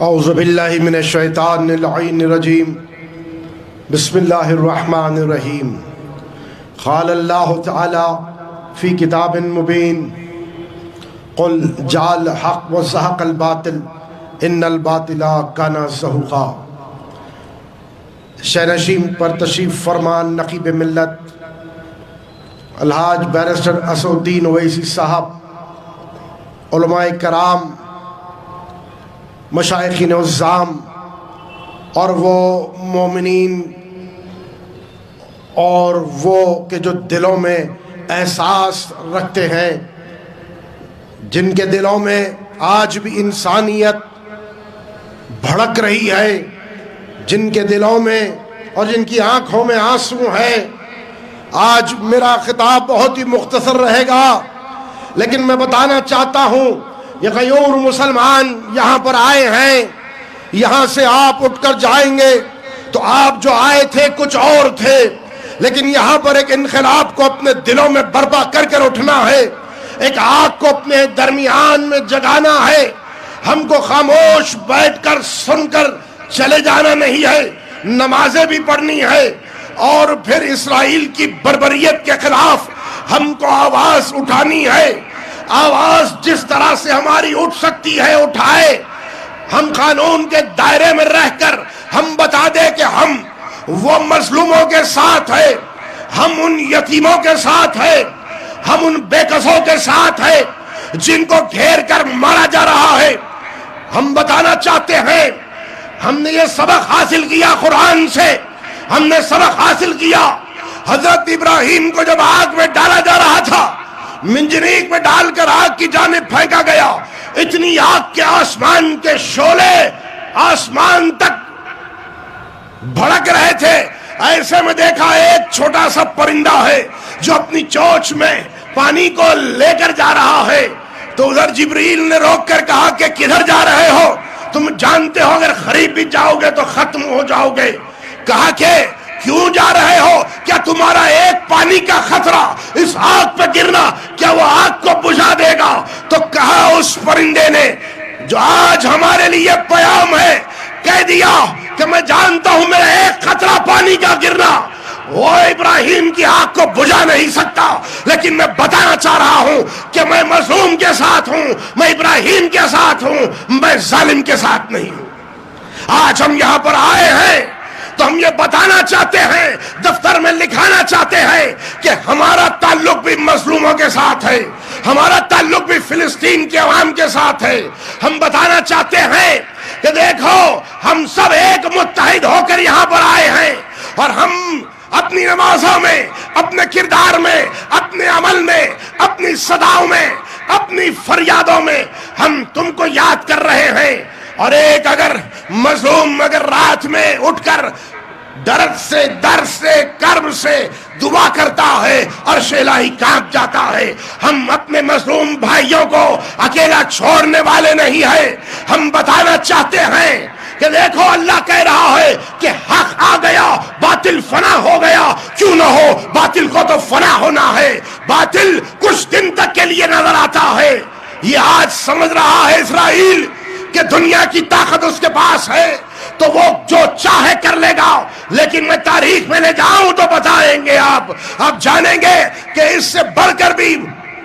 اعوذ باللہ من الشیطان اللعین الرجیم بسم اللہ الرحمن الرحیم قال اللہ تعالی فی کتاب مبین قل جاء الحق وزهق الباطل ان الباطل کان زہوقا۔ شہنشین پر تشریف فرمان نقیب ملت الحاج بیرسٹر اسد الدین اویسی صاحب، علماء کرام، مشائخین عظام اور وہ مومنین اور وہ کہ جو دلوں میں احساس رکھتے ہیں، جن کے دلوں میں آج بھی انسانیت بھڑک رہی ہے، جن کے دلوں میں اور جن کی آنکھوں میں آنسو ہے۔ آج میرا خطاب بہت ہی مختصر رہے گا، لیکن میں بتانا چاہتا ہوں یہ غیور مسلمان یہاں پر آئے ہیں، یہاں سے آپ اٹھ کر جائیں گے تو آپ جو آئے تھے کچھ اور تھے، لیکن یہاں پر ایک انقلاب کو اپنے دلوں میں برپا کر کر اٹھنا ہے، ایک آگ کو اپنے درمیان میں جگانا ہے۔ ہم کو خاموش بیٹھ کر سن کر چلے جانا نہیں ہے، نمازیں بھی پڑھنی ہے، اور پھر اسرائیل کی بربریت کے خلاف ہم کو آواز اٹھانی ہے۔ آواز جس طرح سے ہماری اٹھ سکتی ہے اٹھائے، ہم قانون کے دائرے میں رہ کر ہم بتا دے کہ ہم وہ مظلوموں کے ساتھ ہیں، ہم ان یتیموں کے ساتھ ہیں، ہم ان بے کسوں کے ساتھ ہیں جن کو گھیر کر مارا جا رہا ہے۔ ہم بتانا چاہتے ہیں، ہم نے یہ سبق حاصل کیا قرآن سے، ہم نے سبق حاصل کیا حضرت ابراہیم کو جب آگ میں ڈالا جا رہا تھا، منجنیق میں ڈال کر آگ کی جانب پھینکا گیا، اتنی آگ کے آسمان کے شعلے آسمان تک بھڑک رہے تھے۔ ایسے میں دیکھا ایک چھوٹا سا پرندہ ہے جو اپنی چونچ میں پانی کو لے کر جا رہا ہے، تو ادھر جبریل نے روک کر کہا کہ کدھر جا رہے ہو؟ تم جانتے ہو اگر قریب بھی جاؤ گے تو ختم ہو جاؤ گے۔ کہا کہ کیوں جا رہے ہو؟ کیا تمہارا ایک پانی کا قطرہ اس آگ پہ گرنا کیا وہ آگ کو بجھا دے گا؟ تو کہا اس پرندے نے جو آج ہمارے لیے پیام ہے، کہہ دیا کہ میں جانتا ہوں میرا ایک قطرہ پانی کا گرنا وہ ابراہیم کی آگ کو بجھا نہیں سکتا، لیکن میں بتانا چاہ رہا ہوں کہ میں مظلوم کے ساتھ ہوں، میں ابراہیم کے ساتھ ہوں، میں ظالم کے ساتھ نہیں ہوں۔ آج ہم یہاں پر آئے ہیں تو ہم یہ بتانا چاہتے ہیں، دفتر میں لکھانا چاہتے ہیں کہ ہمارا تعلق بھی مظلوموں کے ساتھ ہے، ہمارا تعلق بھی فلسطین کے عوام کے ساتھ ہے۔ ہم بتانا چاہتے ہیں کہ دیکھو ہم سب ایک متحد ہو کر یہاں پر آئے ہیں، اور ہم اپنی نمازوں میں، اپنے کردار میں، اپنے عمل میں، اپنی صداؤں میں، اپنی فریادوں میں ہم تم کو یاد کر رہے ہیں۔ اور ایک اگر مظلوم اگر رات میں اٹھ کر درد سے، درد سے، کرب سے دعا کرتا ہے، عرش الہی کانپ جاتا ہے۔ ہم اپنے مظلوم بھائیوں کو اکیلا چھوڑنے والے نہیں ہیں۔ ہم بتانا چاہتے ہیں کہ دیکھو اللہ کہہ رہا ہے کہ حق آ گیا، باطل فنا ہو گیا، کیوں نہ ہو، باطل کو تو فنا ہونا ہے۔ باطل کچھ دن تک کے لیے نظر آتا ہے، یہ آج سمجھ رہا ہے اسرائیل کہ دنیا کی طاقت اس کے پاس ہے تو وہ جو چاہے کر لے گا، لیکن میں تاریخ میں لے جاؤں تو بتائیں گے آپ جانیں گے کہ اس سے بڑھ کر بھی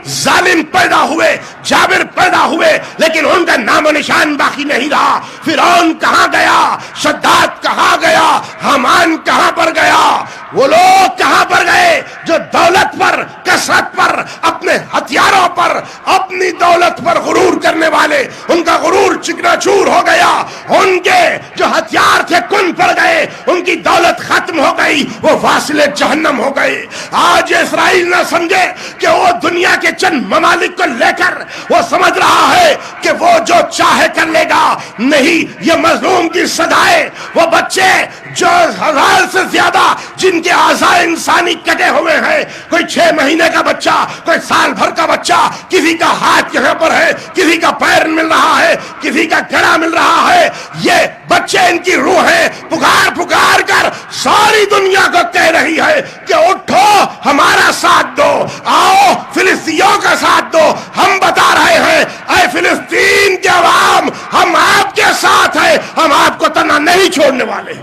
ظالم پیدا ہوئے، جابر پیدا ہوئے، لیکن ان کا نام و نشان باقی نہیں رہا۔ فرعون کہاں گیا؟ شداد کہاں گیا؟ حامان کہاں پر گیا؟ وہ لوگ کہاں پر گئے جو دولت پر، کثرت پر، اپنے ہتھیاروں پر، اپنی دولت پر غرور کرنے والے؟ ان کا غرور چکنا چور ہو گیا، ان کے جو ہتھیار تھے کن پڑ گئے، ان کی دولت ختم ہو گئی، وہ واصل جہنم ہو گئے۔ آج اسرائیل نہ سمجھے کہ وہ دنیا کے چند ممالک کو لے کر وہ سمجھ رہا ہے کہ وہ جو چاہے کر لے گا، نہیں، یہ مظلوم کی صدائے، وہ بچے جو 1000 سے زیادہ جن کے اعضاء انسانی کٹے ہوئے ہیں، کوئی 6 مہینے کا بچہ، کوئی سال بھر کا بچہ، کسی کا ہاتھ یہاں پر ہے، کسی کا پیر مل رہا ہے، کسی کا گڑا مل رہا ہے، یہ بچے ان کی روحیں پکار پکار کر ساری دنیا کو کہہ رہی ہے کہ اٹھو ہمارا ساتھ دو، آؤ فلسطینیوں کا ساتھ دو۔ ہم بتا رہے ہیں اے فلسطین کے عوام، ہم آپ آپ کے ساتھ ہے، ہم آپ کو تنہا نہیں چھوڑنے والے۔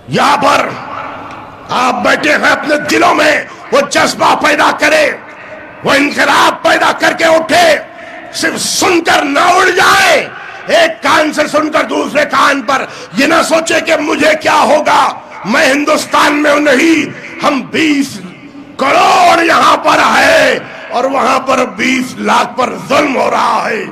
یہاں پر آپ بیٹھے ہیں، اپنے دلوں میں وہ جذبہ پیدا کرے، وہ انقلاب پیدا کر کے اٹھے، صرف سن کر نہ اڑ جائے، ایک کان سے سن کر دوسرے کان پر یہ نہ سوچے کہ مجھے کیا ہوگا، میں ہندوستان میں نہیں، ہم 20 کروڑ یہاں پر ہے اور وہاں پر 20 لاکھ پر ظلم ہو رہا ہے۔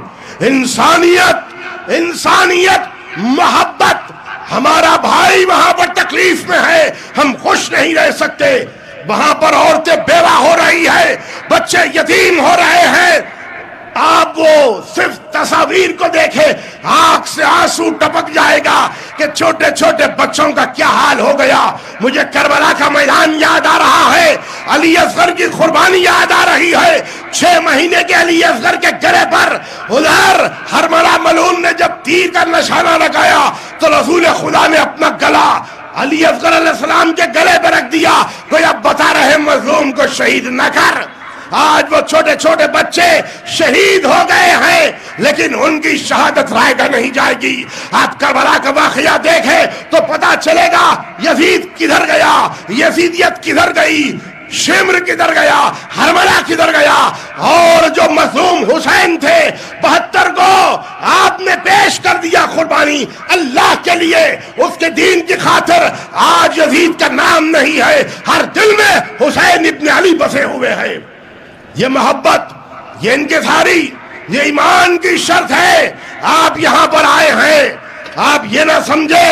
انسانیت، محبت، ہمارا بھائی وہاں پر تکلیف میں ہے، ہم خوش نہیں رہ سکتے، وہاں پر عورتیں بیوہ ہو رہی ہے، بچے یتیم ہو رہے ہیں۔ آپ وہ صرف تصاویر کو دیکھیں، آنکھ سے آنسو ٹپک جائے گا کہ چھوٹے چھوٹے بچوں کا کیا حال ہو گیا۔ مجھے کربلا کا میدان یاد آ رہا ہے، علی اصغر کی قربانی یاد آ رہی ہے، 6 مہینے کے علی اصغر کے گلے پر ادھر حرملہ ملعون نے جب تیر کا نشانہ لگایا تو رسول خدا نے اپنا گلا علی اصغر علیہ السلام کے گلے پہ رکھ دیا، کوئی اب بتا رہے مظلوم کو شہید نہ کر۔ آج وہ چھوٹے چھوٹے بچے شہید ہو گئے ہیں، لیکن ان کی شہادت رائے گاہ نہیں جائے گی۔ آپ کربلا کا واقعہ دیکھیں تو پتا چلے گا یزید کدھر گیا، یزیدیت کدھر گئی، شمر کدھر گیا، حرملہ کدھر گیا، اور جو مظلوم حسین تھے 72 کو آپ نے پیش کر دیا قربانی اللہ کے لیے، اس کے دین کی خاطر۔ آج یزید کا نام نہیں ہے، ہر دل میں حسین ابن علی بسے ہوئے ہیں۔ یہ محبت، یہ انکساری، یہ ایمان کی شرط ہے۔ آپ یہاں پر آئے ہیں، آپ یہ نہ سمجھے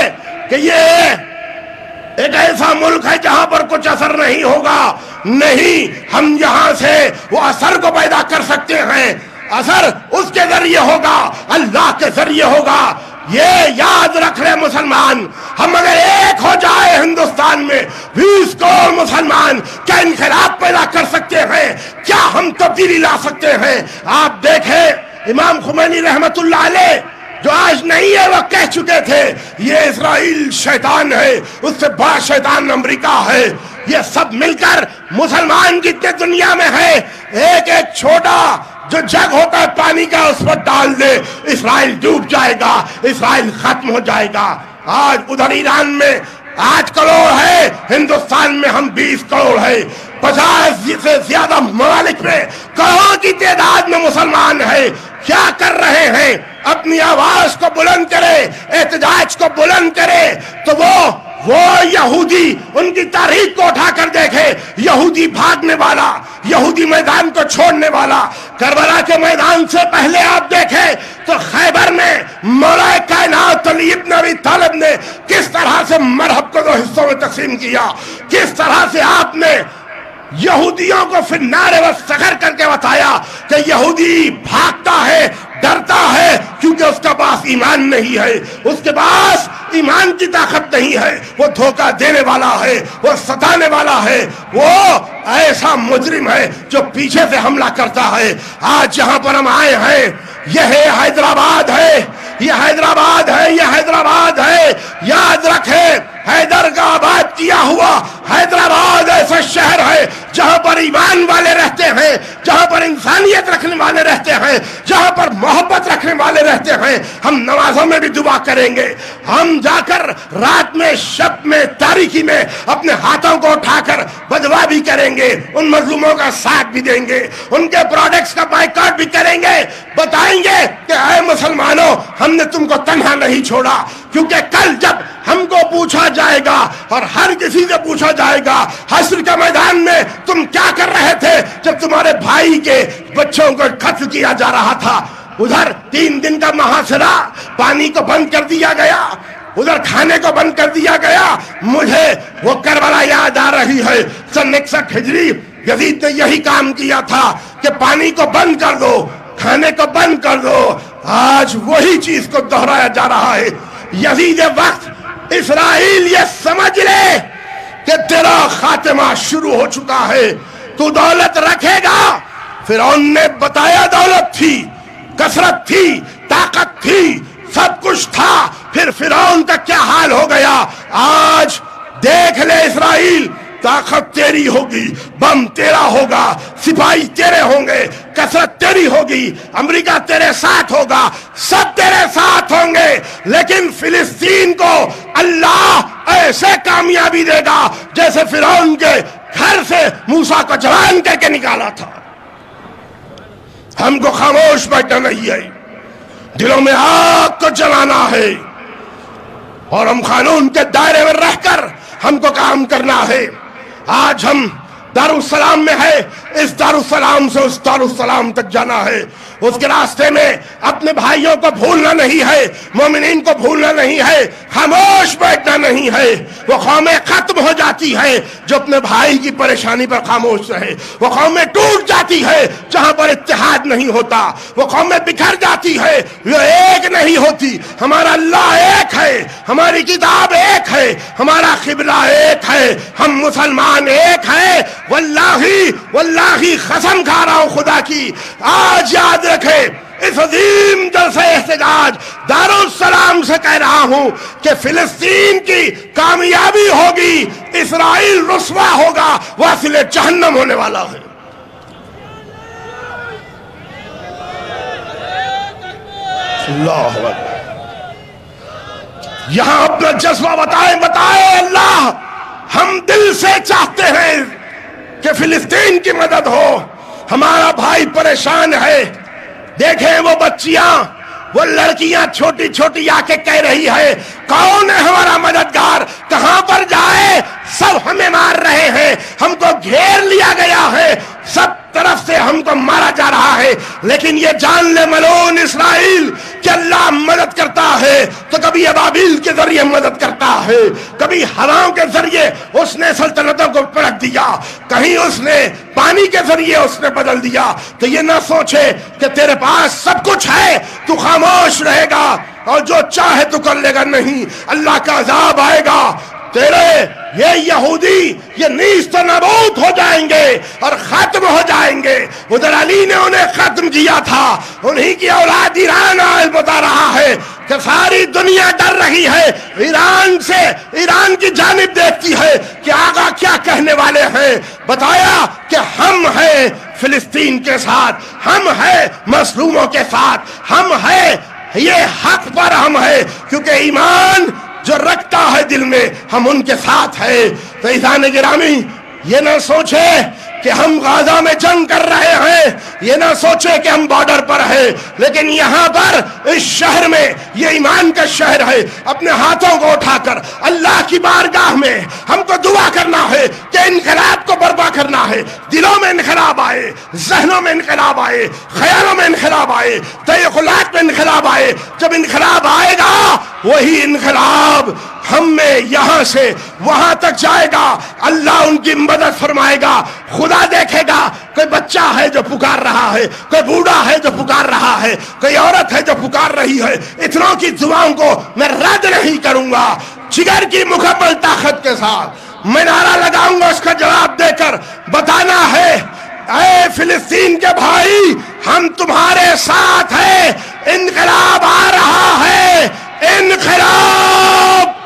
کہ یہ ایک ایسا ملک ہے جہاں پر کچھ اثر نہیں ہوگا، نہیں، ہم یہاں سے وہ اثر کو پیدا کر سکتے ہیں۔ اثر اس کے ذریعے ہوگا، اللہ کے ذریعے ہوگا۔ یہ یاد رکھ لے مسلمان، ہم اگر ایک ہو جائے ہندوستان میں 20 کروڑ مسلمان، کیا انقلاب پیدا کر سکتے ہیں، کیا ہم تبدیلی لا سکتے ہیں۔ آپ دیکھیں امام خمینی رحمت اللہ علیہ جو آج نہیں ہے، وہ کہہ چکے تھے یہ اسرائیل شیطان ہے، اس سے بڑا شیطان امریکہ ہے۔ یہ سب مل کر مسلمان جتنے دنیا میں ہے، ایک ایک چھوٹا جو جگ ہوتا ہے پانی کا اس پر ڈال دے، اسرائیل ڈوب جائے گا، اسرائیل ختم ہو جائے گا۔ آج ادھر ایران میں 8 کروڑ ہے، ہندوستان میں ہم 20 کروڑ ہے، 50 سے زیادہ ممالک میں کروڑوں کی تعداد میں مسلمان ہے۔ کیا کر رہے ہیں؟ اپنی آواز کو بلند کرے، احتجاج کو بلند کرے تو وہ یہودی ان کی تاریخ کو اٹھا کر دیکھے، یہودی بھاگنے والا، یہودی میدان کو چھوڑنے والا۔ کربلا کے میدان سے پہلے آپ دیکھیں تو خیبر میں مولا کائنات علی ابن ابی طالب نے کس طرح سے مرحب کو 2 حصوں میں تقسیم کیا، کس طرح سے آپ نے یہودیوں کو فی النار والسقر کر کے بتایا کہ یہودی بھاگتا ہے، ڈرتا ہے، کیونکہ اس کا پاس ایمان نہیں ہے، اس کے پاس ایمان کی طاقت نہیں ہے، وہ دھوکہ دینے والا ہے، وہ ستانے والا ہے، وہ ایسا مجرم ہے جو پیچھے سے حملہ کرتا ہے۔ آج جہاں پر ہم آئے ہیں یہ حیدرآباد ہے، یہ حیدرآباد ہے، یہ حیدرآباد ہے۔ یاد رکھیں حیدر کا آباد کیا ہوا حیدرآباد ایسا شہر ہے جہاں پر ایمان والے رہتے ہیں، جہاں پر انسانیت رکھنے والے رہتے ہیں، جہاں پر محبت رکھنے والے رہتے ہیں۔ ہم نمازوں میں بھی دعا کریں گے، ہم جا کر رات میں، شب میں، تاریکی میں اپنے ہاتھوں کو اٹھا کر بدعا بھی کریں گے، ان مظلوموں کا ساتھ بھی دیں گے، ان کے پروڈکٹس کا بائیکاٹ بھی کریں گے، بتائیں گے کہ اے مسلمانوں ہم نے تم کو تنہا نہیں چھوڑا، کیونکہ کل جب ہم کو پوچھا جائے گا اور ہر کسی سے پوچھا جائے گا حشر کے میدان میں تم کیا کر رہے تھے جب تمہارے بھائی کے بچوں کو قتل کیا جا رہا تھا۔ ادھر 3 دن کا محاصرہ، پانی کو بند کر دیا گیا، ادھر کھانے کو بند کر دیا گیا۔ مجھے وہ کربلا یاد آ رہی ہے، سن 61 ہجری یزید نے یہی کام کیا تھا کہ پانی کو بند کر دو، کھانے کو بند کر دو۔ آج وہی چیز کو دہرایا جا رہا ہے۔ یزید وقت اسرائیل یہ سمجھ لے کہ تیرا خاتمہ شروع ہو چکا ہے، تو دولت رکھے گا۔ فرعون نے بتایا دولت تھی، کثرت تھی، طاقت تھی، سب کچھ تھا، پھر فرعون کا کیا حال ہو گیا۔ آج دیکھ لے اسرائیل، طاقت تیری ہوگی، بم تیرا ہوگا، سپاہی تیرے ہوں گے، کثرت تیری ہوگی، امریکہ تیرے ساتھ ہوگا، سب تیرے ساتھ ہوں گے، لیکن فلسطین کو اللہ ایسے کامیابی دے گا جیسے فرعون کے گھر سے موسیٰ کو جوان کر کے نکالا تھا۔ ہم کو خاموش بیٹھنا نہیں ہے، دلوں میں آگ کو جلانا ہے، اور ہم قانون کے دائرے میں رہ کر ہم کو کام کرنا ہے۔ آج ہم دارالسلام میں ہے، اس دارالسلام سے اس دارالسلام تک جانا ہے، اس کے راستے میں اپنے بھائیوں کو بھولنا نہیں ہے، مومنین کو بھولنا نہیں ہے، خاموش بیٹھنا نہیں ہے۔ وہ قومیں ختم ہو جاتی ہے جو اپنے بھائی کی پریشانی پر خاموش رہے، وہ قومیں ٹوٹ جاتی ہے جہاں پر اتحاد نہیں ہوتا، وہ قومیں بکھر جاتی ہے، وہ ایک نہیں ہوتی۔ ہمارا اللہ ایک ہے، ہماری کتاب ایک ہے، ہمارا قبلہ ایک ہے، ہم مسلمان ایک ہے۔ واللہ قسم کھا رہا ہوں خدا کی، آج یاد رکھے اس عظیم جلسہ احتجاج دارالسلام سے کہہ رہا ہوں کہ فلسطین کی کامیابی ہوگی، اسرائیل رسوا ہوگا، واصل جہنم ہونے والا ہے۔ اللہ اکبر۔ یہاں اپنا جذبہ بتائیں اللہ، ہم دل سے چاہتے ہیں کہ فلسطین کی مدد ہو، ہمارا بھائی پریشان ہے۔ دیکھیں وہ بچیاں، وہ لڑکیاں چھوٹی چھوٹی آ کے کہہ رہی ہے کون ہے ہمارا مددگار، کہاں پر جائے، سب ہمیں مار رہے ہیں، ہم کو گھیر لیا گیا ہے، سب طرف سے ہم کو مارا جا رہا ہے۔ لیکن یہ جان لے ملعون اسرائیل کہ اللہ مدد کرتا ہے تو کبھی ابابیل کے ذریعے مدد کرتا ہے، کبھی ہواؤں کے ذریعے اس نے سلطنتوں کو پلٹ دیا، کہیں اس نے پانی کے ذریعے اس نے بدل دیا۔ تو یہ نہ سوچے کہ تیرے پاس سب کچھ ہے تو خاموش رہے گا اور جو چاہے تو کر لے گا، نہیں، اللہ کا عذاب آئے گا، تیرے یہ یہودی یہ نیست و نابود ہو جائیں گے اور ختم ہو جائیں گے۔ ادھر علی نے انہیں ختم کیا تھا، انہی کی اولاد ایران آج بتا رہا ہے کہ ساری دنیا ڈر رہی ہے ایران سے، ایران کی جانب دیکھتی ہے کہ آقا کیا کہنے والے ہیں۔ بتایا کہ ہم ہیں فلسطین کے ساتھ، ہم ہیں مظلوموں کے ساتھ، ہم ہیں یہ حق پر، ہم ہیں کیونکہ ایمان جو رکھتا ہے دل میں ہم ان کے ساتھ ہے۔ تو عزیزان گرامی، یہ نہ سوچے کہ ہم غزہ میں جنگ کر رہے ہیں، یہ نہ سوچے کہ ہم بارڈر پر ہیں، لیکن یہاں پر اس شہر میں یہ ایمان کا شہر ہے۔ اپنے ہاتھوں کو اٹھا کر اللہ کی بارگاہ میں ہم کو دعا کرنا ہے کہ انقلاب کو برپا کرنا ہے، دلوں میں انقلاب آئے، ذہنوں میں انقلاب آئے، خیالوں میں انقلاب آئے، طے اخلاق میں انقلاب آئے۔ جب انقلاب آئے گا وہی انقلاب ہم میں یہاں سے وہاں تک جائے گا، اللہ ان کی مدد فرمائے گا، خدا دیکھے گا۔ کوئی بچہ ہے جو پکار رہا ہے، کوئی بوڑھا ہے جو پکار رہا ہے، کوئی عورت ہے جو پکار رہی ہے، اتنوں کی دعاؤں کو میں رد نہیں کروں گا، جگر کی مکمل طاقت کے ساتھ میں نعرہ لگاؤں گا، اس کا جواب دے کر بتانا ہے اے فلسطین کے بھائی ہم تمہارے ساتھ ہیں، انقلاب آ رہا ہے، انقلاب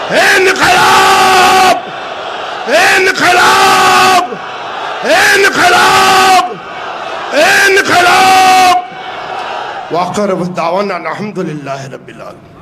انقلاب انقلاب انقلاب انقلاب۔ وآخر دعوانا الحمد للہ رب العالمین۔